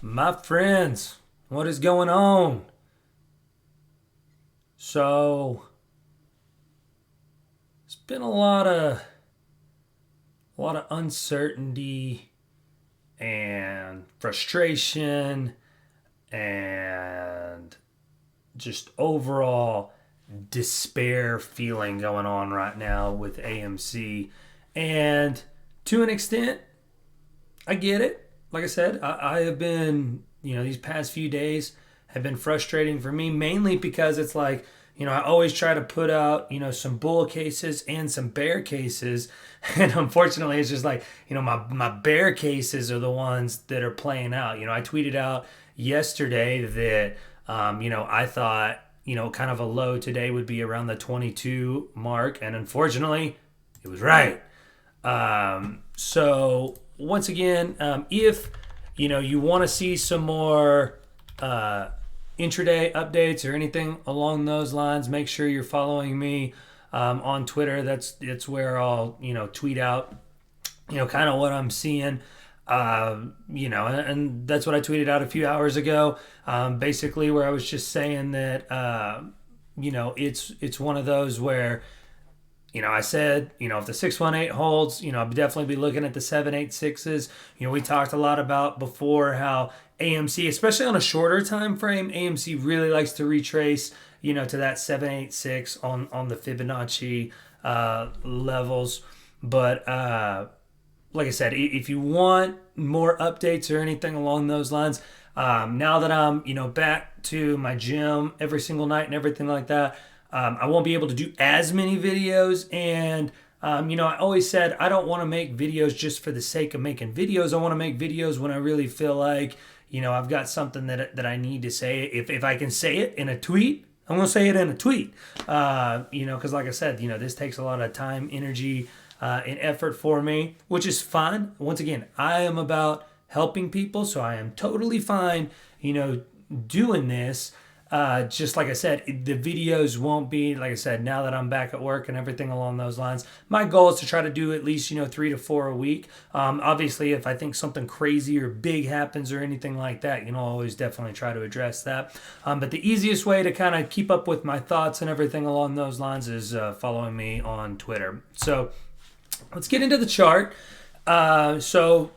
My friends, what is going on? So, it's been a lot of uncertainty and frustration and just overall despair feeling going on right now with AMC. And to an extent, I get it. Like I said, I have been, these past few days have been frustrating for me, mainly because it's like, I always try to put out, some bull cases and some bear cases. And unfortunately, it's just like, my bear cases are the ones that are playing out. I tweeted out yesterday that, I thought, kind of a low today would be around the 22 mark. And unfortunately, it was right. So once again, if you want to see some more uh, intraday updates or anything along those lines, make sure you're following me on Twitter. That's where I'll tweet out kind of what I'm seeing. And that's what I tweeted out a few hours ago. Basically, where I was just saying that it's one of those where I said, if the 618 holds, I'll definitely be looking at the 786s. We talked a lot about before how AMC, especially on a shorter time frame, AMC really likes to retrace, to that 786 on the Fibonacci levels. But like I said, if you want more updates or anything along those lines, now that I'm back to my gym every single night and everything like that, I won't be able to do as many videos. And I always said I don't want to make videos just for the sake of making videos. I want to make videos when I really feel like I've got something that I need to say. If I can say it in a tweet, I'm gonna say it in a tweet. Because like I said, this takes a lot of time, energy, and effort for me, which is fine. Once again, I am about helping people, so I am totally fine, doing this. Just like I said, the videos won't be, like I said, now that I'm back at work and everything along those lines. My goal is to try to do at least, 3 to 4 a week. Obviously, if I think something crazy or big happens or anything like that, I'll always definitely try to address that. But the easiest way to kind of keep up with my thoughts and everything along those lines is following me on Twitter. So let's get into the chart. So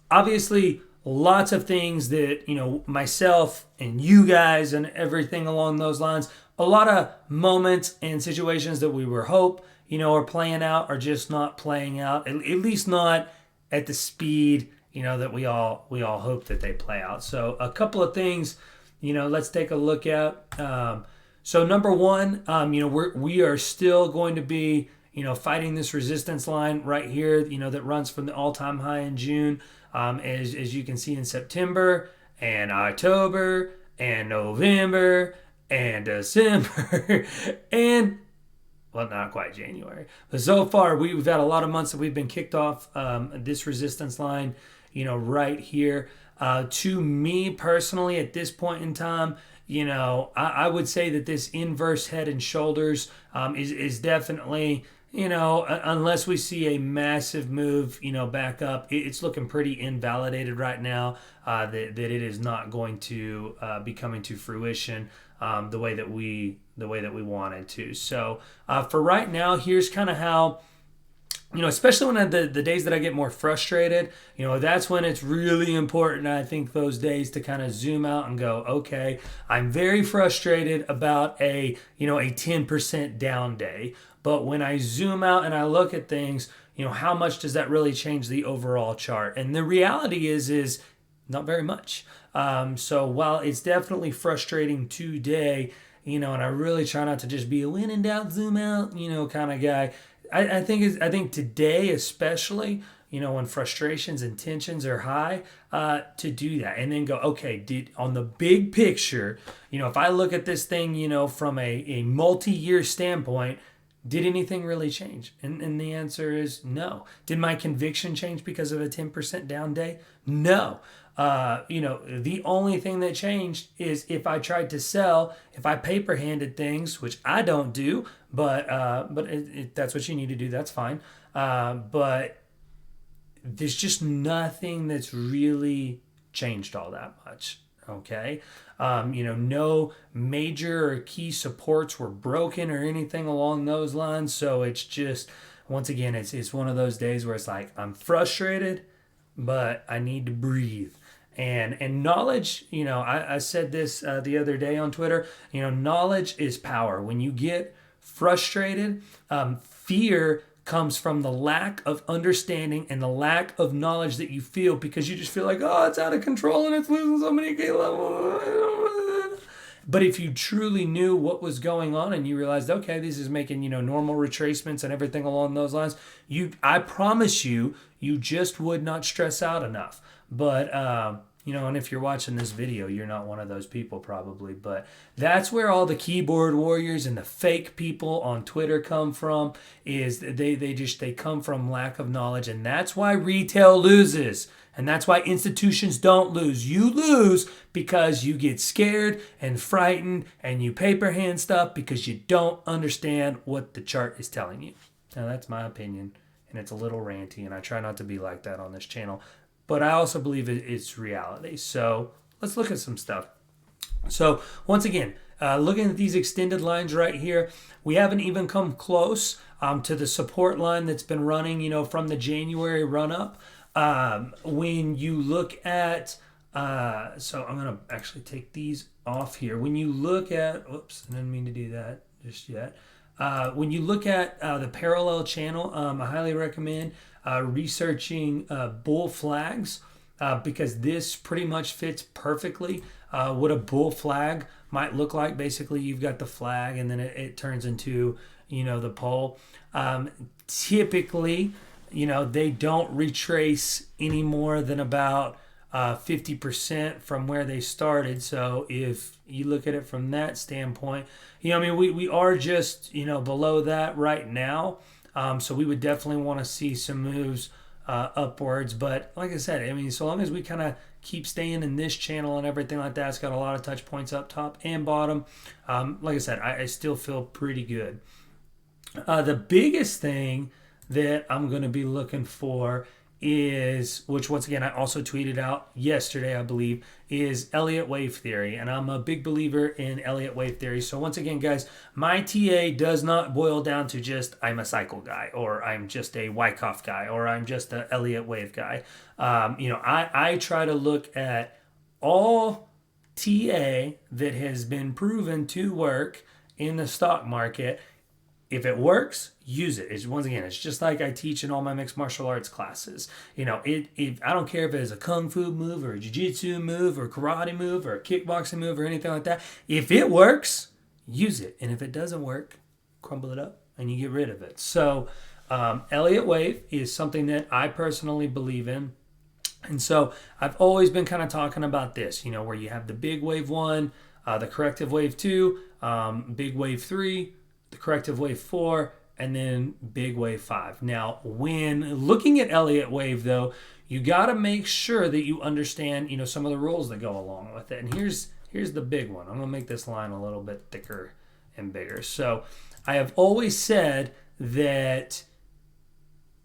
obviously, lots of things that myself and you guys and everything along those lines, a lot of moments and situations that we were hope are playing out are just not playing out, at least not at the speed that we all hope that they play out. So a couple of things let's take a look at. So number one, we are still going to be fighting this resistance line right here, that runs from the all-time high in June, as you can see in September and October and November and December and well, not quite January, but so far we've had a lot of months that we've been kicked off this resistance line, right here. To me personally, at this point in time, I would say that this inverse head and shoulders is definitely, unless we see a massive move, back up, it's looking pretty invalidated right now. That it is not going to be coming to fruition the way that we wanted to. So for right now, here's kind of how. Especially when the days that I get more frustrated, that's when it's really important, I think, those days to kind of zoom out and go, okay, I'm very frustrated about a 10% down day. But when I zoom out and I look at things, how much does that really change the overall chart? And the reality is not very much. So while it's definitely frustrating today, and I really try not to just be a when in doubt, zoom out, kind of guy. I think today especially, when frustrations and tensions are high, to do that and then go, okay, did on the big picture, if I look at this thing, from a multi-year standpoint, did anything really change? And the answer is no. Did my conviction change because of a 10% down day? No. The only thing that changed is if I tried to sell, if I paper handed things, which I don't do, but that's what you need to do. That's fine. But there's just nothing that's really changed all that much. Okay. No major or key supports were broken or anything along those lines. So it's just, once again, it's one of those days where it's like, I'm frustrated, but I need to breathe. And knowledge, I said this the other day on Twitter, knowledge is power. When you get frustrated, fear comes from the lack of understanding and the lack of knowledge that you feel, because you just feel like, oh, it's out of control and it's losing so many K levels. But if you truly knew what was going on and you realized, okay, this is making, normal retracements and everything along those lines, I promise you just would not stress out enough. But, and if you're watching this video, you're not one of those people probably, but that's where all the keyboard warriors and the fake people on Twitter come from, is they come from lack of knowledge. And that's why retail loses. And that's why institutions don't lose. You lose because you get scared and frightened and you paper hand stuff because you don't understand what the chart is telling you. Now, that's my opinion, and it's a little ranty, and I try not to be like that on this channel. But I also believe it's reality. So let's look at some stuff. So once again, looking at these extended lines right here, we haven't even come close to the support line that's been running, from the January run up. When you look at, so I'm going to actually take these off here. When you look at, oops, I didn't mean to do that just yet. When you look at the parallel channel, I highly recommend researching bull flags, because this pretty much fits perfectly what a bull flag might look like. Basically, you've got the flag and then it turns into, the pole. Typically, they don't retrace any more than about 50% from where they started. So if you look at it from that standpoint, we are just, below that right now. So we would definitely want to see some moves upwards. But like I said, so long as we kind of keep staying in this channel and everything like that, it's got a lot of touch points up top and bottom. Like I said, I still feel pretty good. The biggest thing that I'm going to be looking for is, which once again I also tweeted out yesterday, I believe, is Elliott wave theory. And I'm a big believer in Elliott wave theory. So once again, guys, my TA does not boil down to just I'm a cycle guy, or I'm just a Wyckoff guy, or I'm just a Elliott wave guy. I try to look at all TA that has been proven to work in the stock market. If it works, use it. It's just like I teach in all my mixed martial arts classes. I don't care if it is a kung fu move or a jiu-jitsu move or karate move or a kickboxing move or anything like that. If it works, use it. And if it doesn't work, crumble it up and you get rid of it. So Elliott wave is something that I personally believe in. And so I've always been kind of talking about this, where you have the big wave 1, the corrective wave 2, big wave 3, the corrective wave 4, and then big wave 5. Now, when looking at Elliott wave, though, you got to make sure that you understand, some of the rules that go along with it. And here's the big one. I'm going to make this line a little bit thicker and bigger. So I have always said that,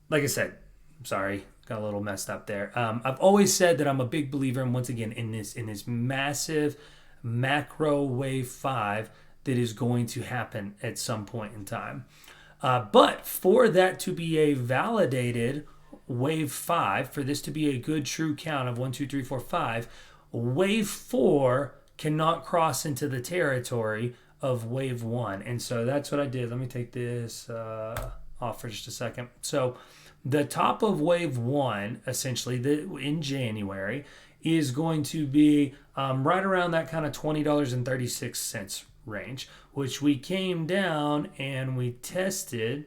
like I said, I'm sorry, got a little messed up there. I've always said that I'm a big believer, and once again, in this massive macro wave 5 that is going to happen at some point in time. But for that to be a validated wave 5, for this to be a good true count of 1, 2, 3, 4, 5, wave 4 cannot cross into the territory of wave 1. And so that's what I did. Let me take this off for just a second. So the top of wave 1, essentially, in January, is going to be right around that kind of $20.36 range, which we came down and we tested,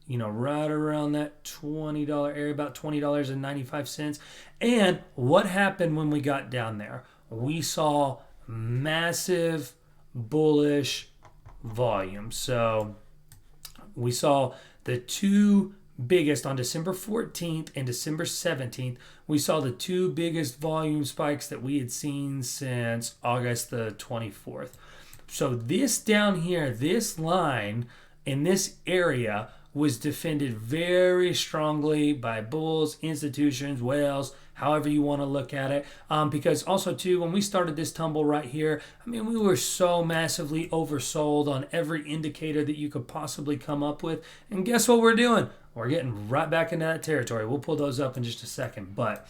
right around that $20 area, about $20.95. And what happened when we got down there? We saw massive bullish volume. So we saw the two biggest on December 14th and December 17th. We saw the two biggest volume spikes that we had seen since August the 24th. So this down here, this line in this area was defended very strongly by bulls, institutions, whales, however you want to look at it. Because also too, when we started this tumble right here, I mean, we were so massively oversold on every indicator that you could possibly come up with. And guess what we're doing? We're getting right back into that territory. We'll pull those up in just a second. But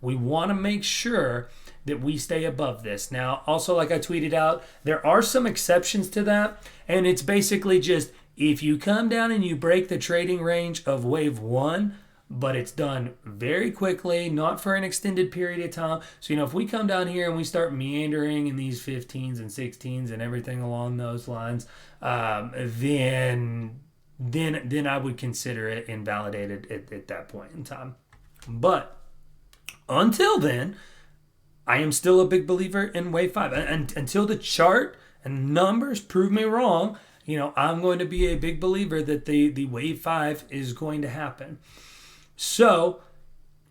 we want to make sure that we stay above this. Now, also, like I tweeted out, there are some exceptions to that. And it's basically just if you come down and you break the trading range of wave one, but it's done very quickly, not for an extended period of time. So, if we come down here and we start meandering in these 15s and 16s and everything along those lines, then I would consider it invalidated at that point in time. But until then, I am still a big believer in wave 5. And until the chart and numbers prove me wrong, I'm going to be a big believer that the wave 5 is going to happen. So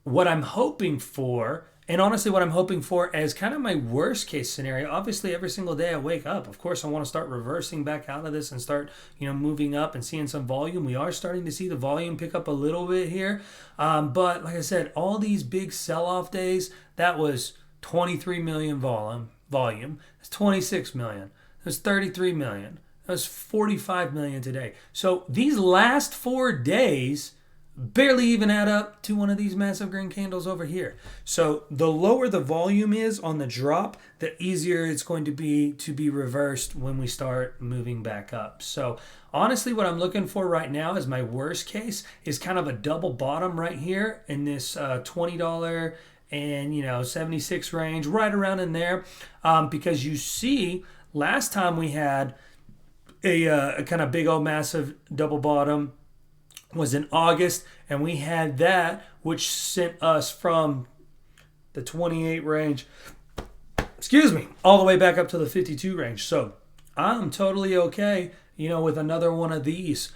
what I'm hoping for, and honestly what I'm hoping for as kind of my worst case scenario, obviously every single day I wake up, of course I want to start reversing back out of this and start, moving up and seeing some volume. We are starting to see the volume pick up a little bit here. But like I said, all these big sell-off days, that was 23 million volume. That's 26 million. That's 33 million. That's 45 million today. So these last 4 days barely even add up to one of these massive green candles over here. So the lower the volume is on the drop, the easier it's going to be reversed when we start moving back up. So honestly, what I'm looking for right now is my worst case is kind of a double bottom right here in this $20 and 76 range, right around in there, because you see last time we had a kind of big old massive double bottom was in August, and we had that, which sent us from the 28 range, all the way back up to the 52 range. So I'm totally okay, with another one of these,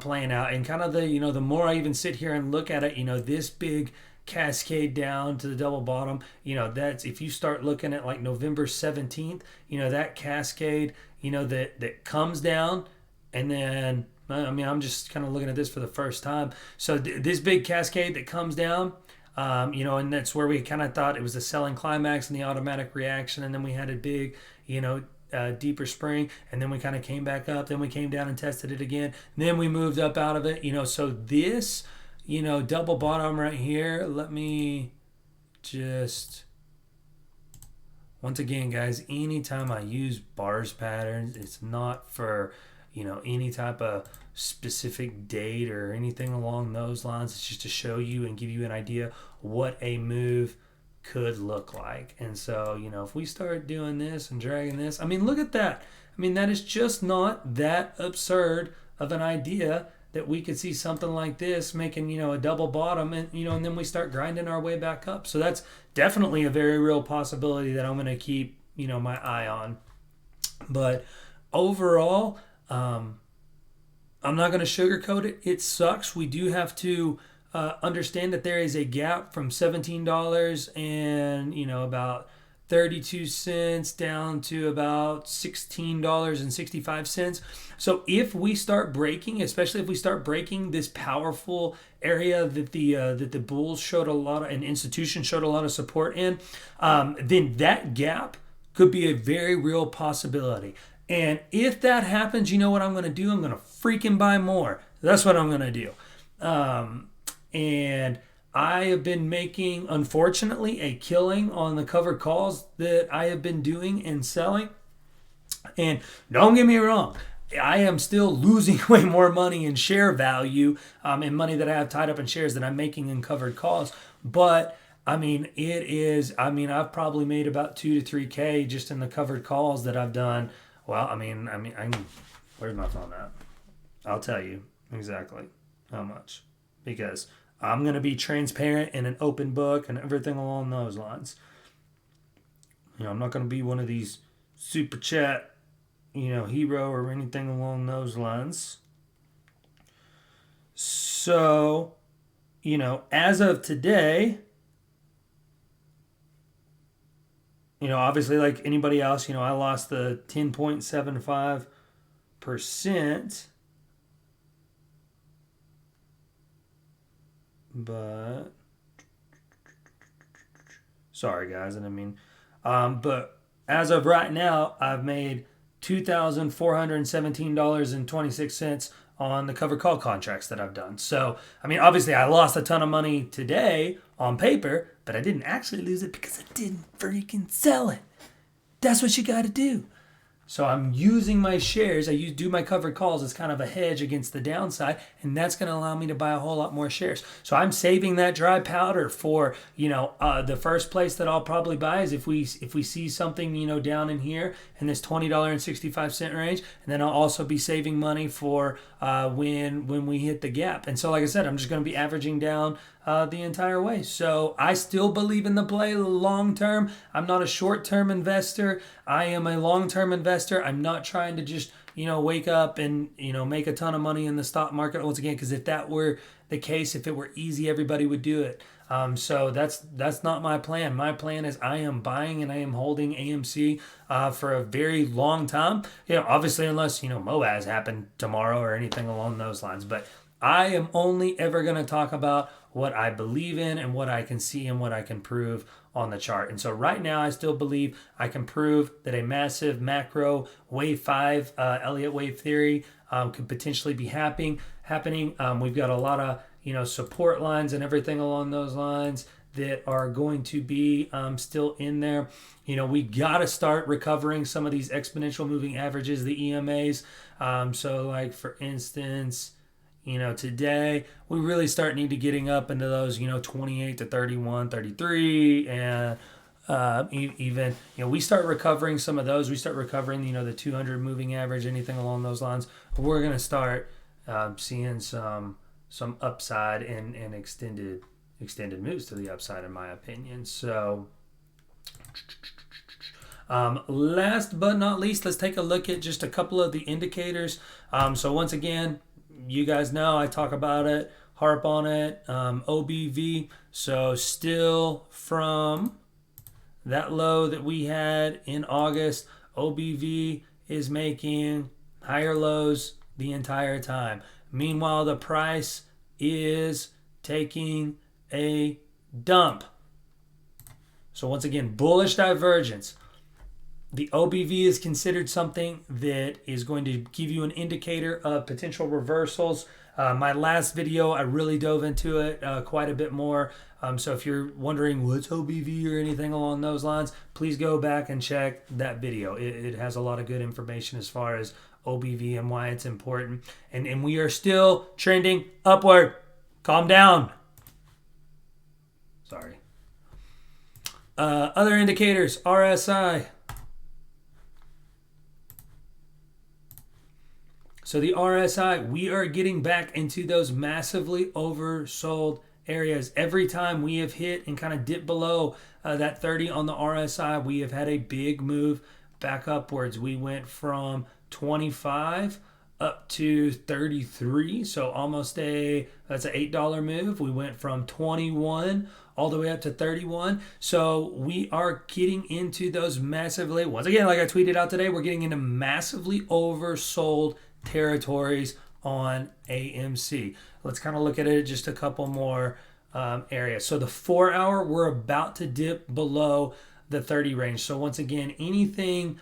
playing out. And kind of the more I even sit here and look at it, this big cascade down to the double bottom, that's, if you start looking at like November 17th, that cascade, that comes down, and then I'm just kind of looking at this for the first time. So this big cascade that comes down, and that's where we kind of thought it was a selling climax and the automatic reaction. And then we had a big, deeper spring. And then we kind of came back up. Then we came down and tested it again. And then we moved up out of it. So this, double bottom right here, let me just... Once again, guys, anytime I use bars patterns, it's not for... any type of specific date or anything along those lines. It's just to show you and give you an idea what a move could look like. And so, if we start doing this and dragging this, look at that. That is just not that absurd of an idea that we could see something like this making, a double bottom and, and then we start grinding our way back up. So that's definitely a very real possibility that I'm going to keep, my eye on. But overall, I'm not going to sugarcoat it. It sucks. We do have to understand that there is a gap from $17 and, about 32 cents down to about $16.65. So if we start breaking, especially if we start breaking this powerful area that the bulls showed a lot of, and institutions showed a lot of support in, then that gap could be a very real possibility. And if that happens, you know what I'm going to do? I'm going to freaking buy more. That's what I'm going to do. And I have been making, unfortunately, a killing on the covered calls that I have been doing and selling. And don't get me wrong, I am still losing way more money in share value and money that I have tied up in shares that I'm making in covered calls. But it is, I've probably made about 2 to 3K just in the covered calls that I've done. Well, where's my phone at? I'll tell you exactly how much, because I'm going to be transparent and an open book and everything along those lines. I'm not going to be one of these super chat, hero or anything along those lines. So, as of today, obviously like anybody else, I lost the 10.75%. But Sorry, guys. And I mean, but as of right now, I've made $2,417.26 on the covered call contracts that I've done. So, I mean, obviously, I lost a ton of money today on paper, but I didn't actually lose it because I didn't freaking sell it. That's what you got to do. So I'm using my shares. Do my covered calls as kind of a hedge against the downside, and that's going to allow me to buy a whole lot more shares. So I'm saving that dry powder for the first place that I'll probably buy is if we see something down in here in this $20.65 range, and then I'll also be saving money for when we hit the gap. And so, like I said, I'm just going to be averaging down the entire way. So I still believe in the play long term. I'm not a short term investor. I am a long term investor. I'm not trying to just wake up and make a ton of money in the stock market once again, because if that were the case, if it were easy, everybody would do it. So that's not my plan. My plan is I am buying and I am holding AMC for a very long time. Obviously, unless MOAS happened tomorrow or anything along those lines. But I am only ever going to talk about what I believe in and what I can see and what I can prove on the chart. And so right now, I still believe I can prove that a massive macro wave 5 Elliott wave theory could potentially be happening. We've got a lot of support lines and everything along those lines that are going to be still in there. We got to start recovering some of these exponential moving averages, the EMAs. So like for instance, today we really start need to getting up into those 28 to 31, 33, and even we start recovering some of those. We start recovering the 200 moving average, anything along those lines. We're going to start seeing some upside and extended moves to the upside, in my opinion. So last but not least, let's take a look at just a couple of the indicators. So once again, you guys know I talk about it, harp on it. OBV, so still from that low that we had in August, OBV is making higher lows the entire time. Meanwhile, the price is taking a dump. So once again, bullish divergence. The OBV is considered something that is going to give you an indicator of potential reversals. My last video, I really dove into it quite a bit more. So if you're wondering what's OBV or anything along those lines, please go back and check that video. It has a lot of good information as far as OBV and why it's important. And we are still trending upward. Calm down. Sorry. Other indicators, RSI. So the RSI, we are getting back into those massively oversold areas. Every time we have hit and kind of dipped below that 30 on the RSI, we have had a big move back upwards. We went from 25 up to 33, so almost that's an $8 move. We went from 21 all the way up to 31. So we are getting into those massively, once again, like I tweeted out today, we're getting into massively oversold territories on AMC. Let's kind of look at it just a couple more areas. So the 4 hour, we're about to dip below the 30 range. So once again, anything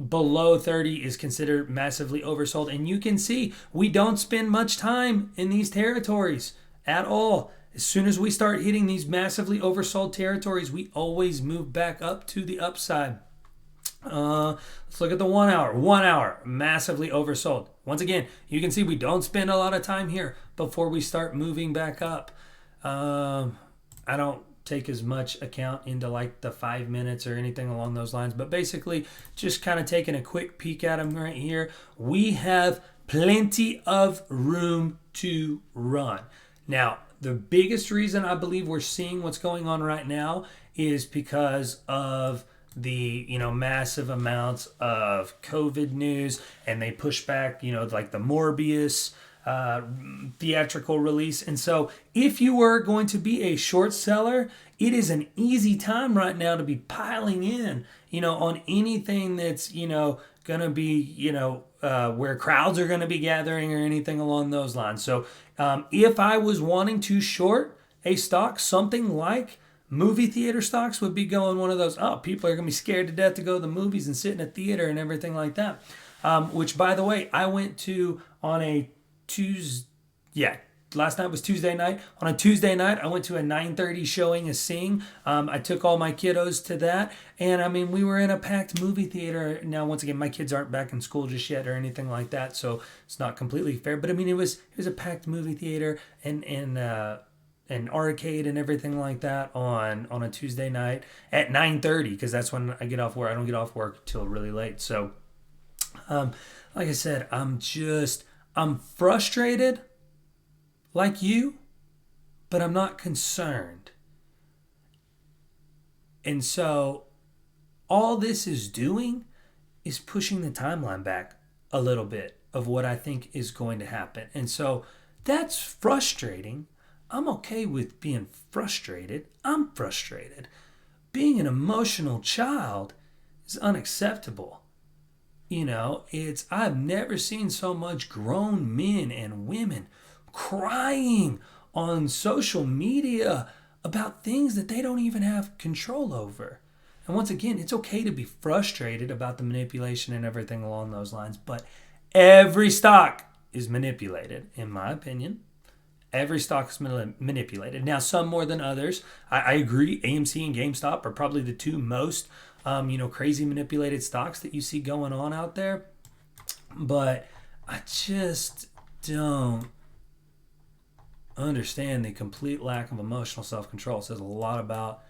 below 30 is considered massively oversold. And you can see we don't spend much time in these territories at all. As soon as we start hitting these massively oversold territories, we always move back up to the upside. Let's look at the 1 hour. 1 hour, massively oversold. Once again, you can see we don't spend a lot of time here before we start moving back up. I don't take as much account into like the 5 minutes or anything along those lines, but basically just kind of taking a quick peek at them right here. We have plenty of room to run. Now, the biggest reason I believe we're seeing what's going on right now is because of the massive amounts of COVID news, and they push back like the Morbius theatrical release. And so if you were going to be a short seller, it is an easy time right now to be piling in on anything that's gonna be where crowds are gonna be gathering or anything along those lines. So if I was wanting to short a stock, something like movie theater stocks would be going one of those, oh, people are going to be scared to death to go to the movies and sit in a theater and everything like that. Which, by the way, I went to on a Tuesday. Yeah, last night was Tuesday night. On a Tuesday night, I went to a 9:30 showing of Sing. I took all my kiddos to that, and I mean, we were in a packed movie theater. Now, once again, my kids aren't back in school just yet or anything like that, so it's not completely fair. But I mean, it was a packed movie theater and an arcade and everything like that on a Tuesday night at 9:30 because that's when I get off work. I don't get off work till really late. So, like I said, I'm frustrated like you, but I'm not concerned. And so all this is doing is pushing the timeline back a little bit of what I think is going to happen. And so that's frustrating. I'm okay with being frustrated. I'm frustrated. Being an emotional child is unacceptable. I've never seen so much grown men and women crying on social media about things that they don't even have control over. And once again, it's okay to be frustrated about the manipulation and everything along those lines, but every stock is manipulated, in my opinion. Every stock is manipulated. Now, some more than others. I agree. AMC and GameStop are probably the two most, crazy manipulated stocks that you see going on out there. But I just don't understand the complete lack of emotional self-control. It says a lot about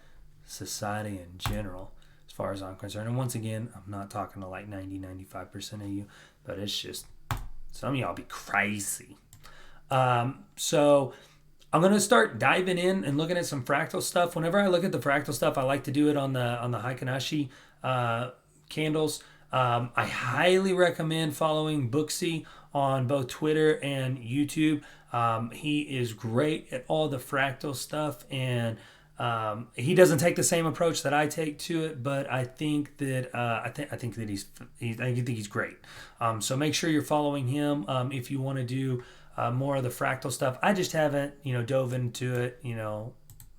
society in general, as far as I'm concerned. And once again, I'm not talking to like 95% of you, but it's just some of y'all be crazy. So I'm going to start diving in and looking at some fractal stuff. Whenever I look at the fractal stuff, I like to do it on the Heikinashi candles. I highly recommend following Booksy on both Twitter and YouTube. He is great at all the fractal stuff, and he doesn't take the same approach that I take to it, but I think that I think that he's great. So make sure you're following him if you want to do more of the fractal stuff. I just haven't dove into it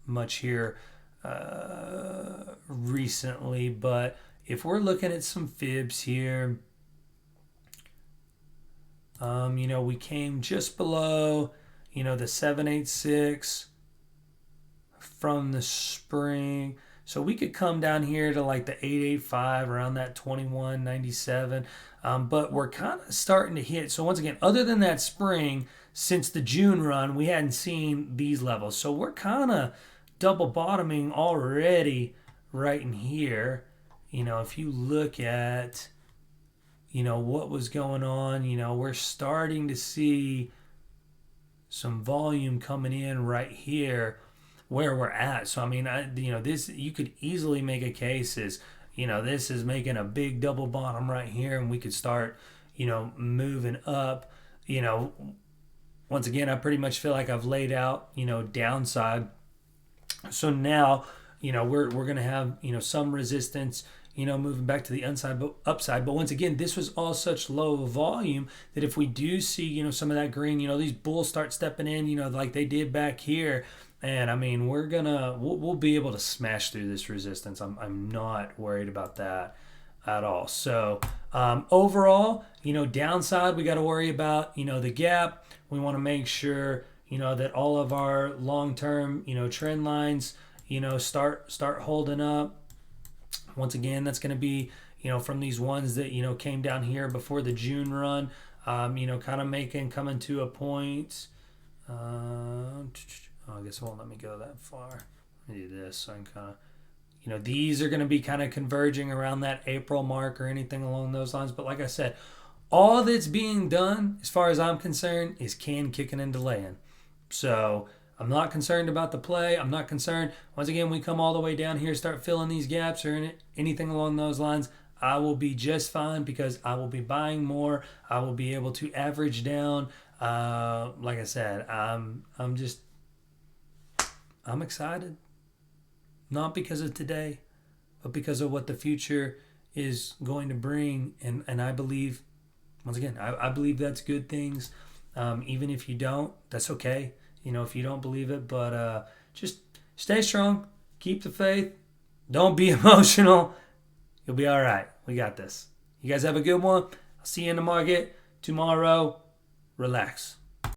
much here recently, but if we're looking at some fibs here, we came just below the 786 from the spring. So we could come down here to like the 885, around that 2197. But we're kind of starting to hit. So once again, other than that spring, since the June run, we hadn't seen these levels. So we're kind of double bottoming already right in here. If you look at, what was going on, we're starting to see some volume coming in right here where we're at. So I mean, this, you could easily make a case as this is making a big double bottom right here, and we could start moving up. Once again, I pretty much feel like I've laid out downside. So now we're gonna have some resistance moving back to the upside. But once again, this was all such low volume that if we do see some of that green, these bulls start stepping in like they did back here. And I mean, we'll be able to smash through this resistance. I'm not worried about that at all. So overall, downside, we got to worry about the gap. We want to make sure that all of our long-term trend lines start holding up. Once again, that's going to be from these ones that came down here before the June run. Kind of coming to a point. I guess it won't let me go that far. Let me do this so I can kind of, these are going to be kind of converging around that April mark or anything along those lines. But like I said, all that's being done, as far as I'm concerned, is kicking and delaying. So I'm not concerned about the play. I'm not concerned. Once again, we come all the way down here, start filling these gaps or anything along those lines, I will be just fine because I will be buying more. I will be able to average down. Like I said, I'm excited, not because of today, but because of what the future is going to bring. And I believe, once again, I believe that's good things. Even if you don't, that's okay. If you don't believe it, but just stay strong, Keep the faith. Don't be emotional. You'll be all right. We got this. You guys have a good one. I'll see you in the market tomorrow. Relax.